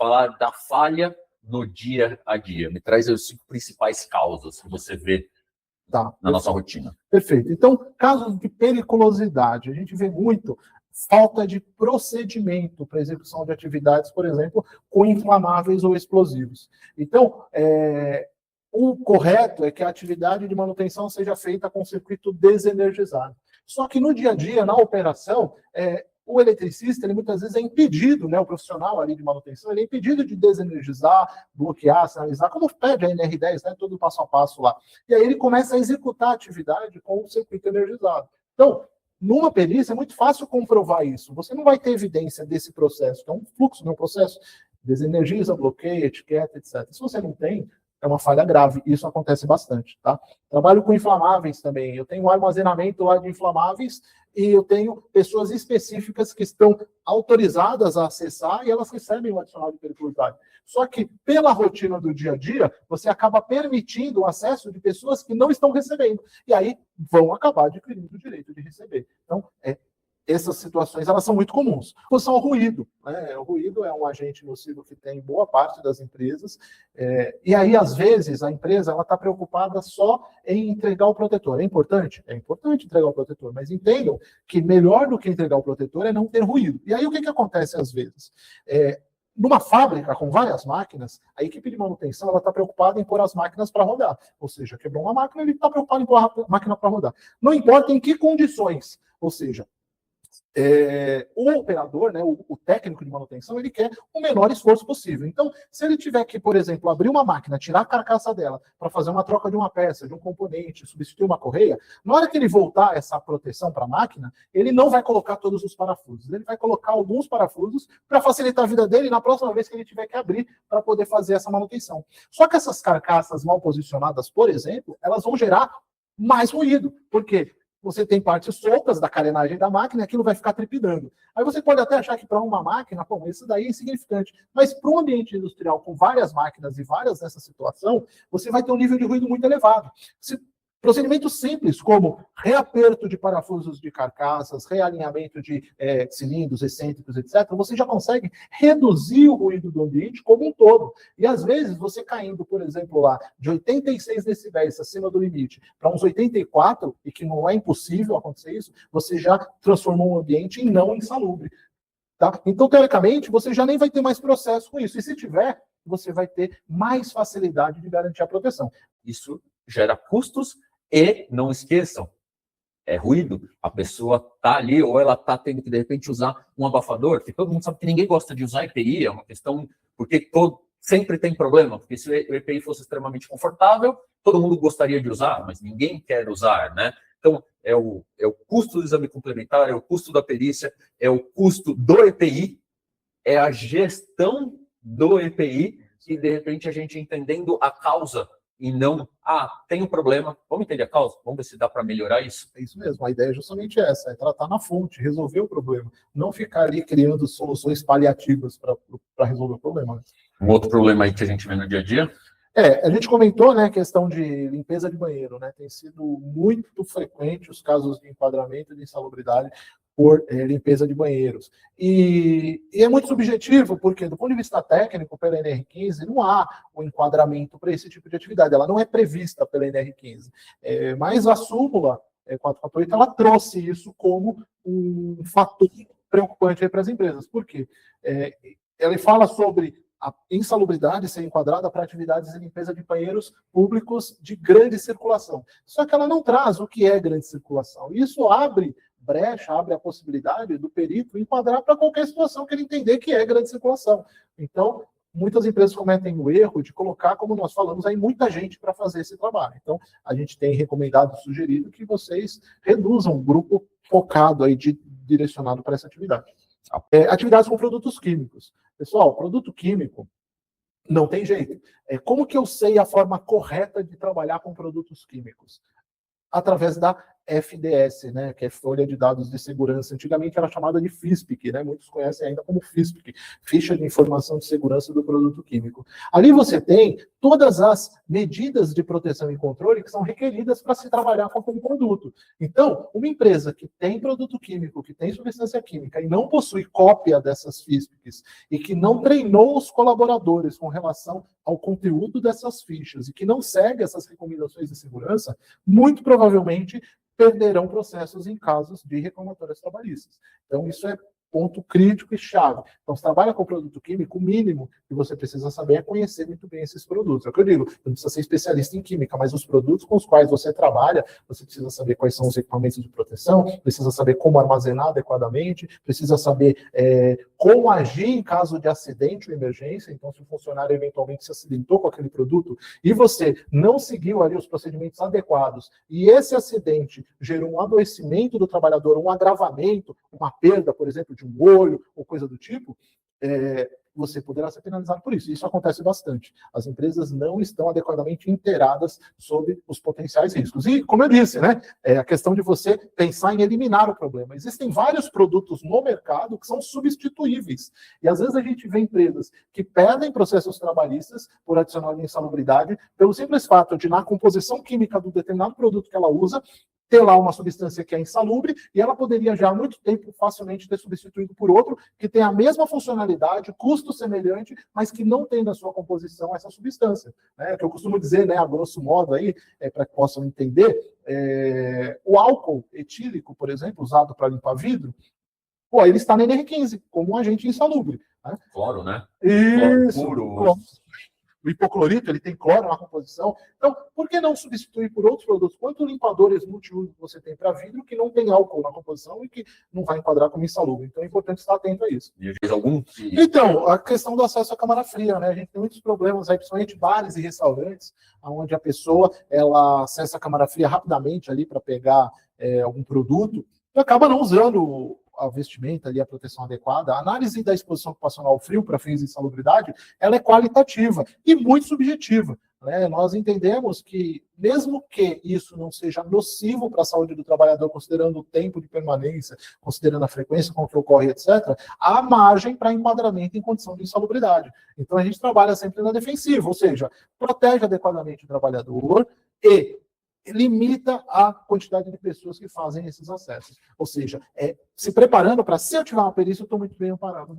falar da falha no dia a dia. Me traz as 5 principais causas que você vê na nossa rotina. Perfeito. Então, casos de periculosidade, a gente vê muito falta de procedimento para execução de atividades, por exemplo, com inflamáveis ou explosivos. Então, o correto é que a atividade de manutenção seja feita com circuito desenergizado. Só que no dia a dia, na operação, o eletricista, ele muitas vezes é impedido, né, o profissional ali de manutenção, ele é impedido de desenergizar, bloquear, sinalizar, como pede a NR10, né, todo passo a passo lá. E aí ele começa a executar a atividade com o circuito energizado. Então, numa perícia é muito fácil comprovar isso. Você não vai ter evidência desse processo, que é um fluxo de um processo, desenergiza, bloqueia, etiqueta, etc. Se você não tem, é uma falha grave. Isso acontece bastante, tá? Trabalho com inflamáveis também. Eu tenho um armazenamento lá de inflamáveis e eu tenho pessoas específicas que estão autorizadas a acessar e elas recebem o adicional de periculosidade. Só que, pela rotina do dia a dia, você acaba permitindo o acesso de pessoas que não estão recebendo. E aí vão acabar adquirindo o direito de receber. Então, essas situações, elas são muito comuns. Exposição ao ruído, né? O ruído é um agente nocivo que tem em boa parte das empresas, e aí, às vezes, a empresa está preocupada só em entregar o protetor. É importante? É importante entregar o protetor, mas entendam que melhor do que entregar o protetor é não ter ruído. E aí, o que acontece às vezes? Numa fábrica com várias máquinas, a equipe de manutenção está preocupada em pôr as máquinas para rodar. Ou seja, quebrou uma máquina, ele está preocupado em pôr a máquina para rodar. Não importa em que condições, ou seja, o operador, né, o técnico de manutenção, ele quer o menor esforço possível. Então, se ele tiver que, por exemplo, abrir uma máquina, tirar a carcaça dela para fazer uma troca de uma peça, de um componente, substituir uma correia, na hora que ele voltar essa proteção para a máquina, ele não vai colocar todos os parafusos. Ele vai colocar alguns parafusos para facilitar a vida dele na próxima vez que ele tiver que abrir para poder fazer essa manutenção. Só que essas carcaças mal posicionadas, por exemplo, elas vão gerar mais ruído. Por quê? Você tem partes soltas da carenagem da máquina e aquilo vai ficar trepidando. Aí você pode até achar que para uma máquina, bom, isso daí é insignificante. Mas para um ambiente industrial com várias máquinas e várias nessa situação, você vai ter um nível de ruído muito elevado. Procedimentos simples, como reaperto de parafusos de carcaças, realinhamento de cilindros, excêntricos, etc., você já consegue reduzir o ruído do ambiente como um todo. E, às vezes, você caindo, por exemplo, lá de 86 decibéis acima do limite para uns 84, e que não é impossível acontecer isso, você já transformou o ambiente em não insalubre. Tá? Então, teoricamente, você já nem vai ter mais processo com isso. E se tiver, você vai ter mais facilidade de garantir a proteção. Isso gera custos. E não esqueçam, é ruído. A pessoa está ali ou ela está tendo que, de repente, usar um abafador, que todo mundo sabe que ninguém gosta de usar EPI, é uma questão, porque sempre tem problema, porque se o EPI fosse extremamente confortável, todo mundo gostaria de usar, mas ninguém quer usar, né? Então, é o custo do exame complementar, é o custo da perícia, é o custo do EPI, é a gestão do EPI, e, de repente, a gente entendendo a causa e não, tem um problema, vamos entender a causa, vamos ver se dá para melhorar isso. É isso mesmo, a ideia é justamente essa, é tratar na fonte, resolver o problema, não ficar ali criando soluções paliativas para resolver o problema. Um outro problema aí que a gente vê no dia a dia? A gente comentou, né, a questão de limpeza de banheiro, né, tem sido muito frequente os casos de enquadramento de insalubridade por limpeza de banheiros. E é muito subjetivo, porque do ponto de vista técnico, pela NR15, não há um enquadramento para esse tipo de atividade, ela não é prevista pela NR15. Mas a súmula 448, ela trouxe isso como um fator preocupante para as empresas. Por quê? Ela fala sobre a insalubridade ser enquadrada para atividades de limpeza de banheiros públicos de grande circulação. Só que ela não traz o que é grande circulação. Isso abre brecha, abre a possibilidade do perito enquadrar para qualquer situação que ele entender que é grande circulação. Então, muitas empresas cometem o erro de colocar, como nós falamos, aí muita gente para fazer esse trabalho. Então, a gente tem recomendado, sugerido que vocês reduzam o grupo focado aí, direcionado para essa atividade. Atividades com produtos químicos. Pessoal, produto químico não tem jeito. Como que eu sei a forma correta de trabalhar com produtos químicos? Através da FDS, né, que é Folha de Dados de Segurança. Antigamente era chamada de FISPIC, né, muitos conhecem ainda como FISPIC, Ficha de Informação de Segurança do Produto Químico. Ali você tem todas as medidas de proteção e controle que são requeridas para se trabalhar com aquele produto. Então, uma empresa que tem produto químico, que tem substância química e não possui cópia dessas FISPICs e que não treinou os colaboradores com relação ao conteúdo dessas fichas e que não segue essas recomendações de segurança, muito provavelmente perderão processos em casos de reclamatórias trabalhistas. Então, isso é ponto crítico e chave. Então, se trabalha com produto químico, o mínimo que você precisa saber é conhecer muito bem esses produtos. É o que eu digo, você não precisa ser especialista em química, mas os produtos com os quais você trabalha, você precisa saber quais são os equipamentos de proteção, precisa saber como armazenar adequadamente, precisa saber como agir em caso de acidente ou emergência. Então, se o funcionário eventualmente se acidentou com aquele produto e você não seguiu ali os procedimentos adequados e esse acidente gerou um adoecimento do trabalhador, um agravamento, uma perda, por exemplo, de um olho ou coisa do tipo, você poderá ser penalizado por isso. Isso acontece bastante. As empresas não estão adequadamente inteiradas sobre os potenciais riscos. E, como eu disse, né, é a questão de você pensar em eliminar o problema. Existem vários produtos no mercado que são substituíveis. E, às vezes, a gente vê empresas que perdem processos trabalhistas por adicional de insalubridade pelo simples fato de, na composição química do determinado produto que ela usa, ter lá uma substância que é insalubre e ela poderia já há muito tempo facilmente ter substituído por outro que tem a mesma funcionalidade, custo semelhante, mas que não tem na sua composição essa substância. Né? Que eu costumo dizer, né, a grosso modo, aí, para que possam entender, o álcool etílico, por exemplo, usado para limpar vidro, ele está na NR15 como um agente insalubre. Né? Cloro, né? Isso. Cloro. O hipoclorito, ele tem cloro na composição. Então, por que não substituir por outros produtos? Quantos limpadores multiuso você tem para vidro que não tem álcool na composição e que não vai enquadrar como insalubre? Então, é importante estar atento a isso. E fez algum? Então, a questão do acesso à câmara fria, né? A gente tem muitos problemas aí, principalmente bares e restaurantes, onde a pessoa ela acessa a câmara fria rapidamente ali para pegar algum produto e acaba não usando a vestimenta ali, a proteção adequada. A análise da exposição ocupacional ao frio para fins de insalubridade, ela é qualitativa e muito subjetiva. Né? Nós entendemos que, mesmo que isso não seja nocivo para a saúde do trabalhador, considerando o tempo de permanência, considerando a frequência com que ocorre, etc., há margem para enquadramento em condição de insalubridade. Então, a gente trabalha sempre na defensiva, ou seja, protege adequadamente o trabalhador e limita a quantidade de pessoas que fazem esses acessos. Ou seja, se preparando para, se eu tiver uma perícia, eu estou muito bem amparado.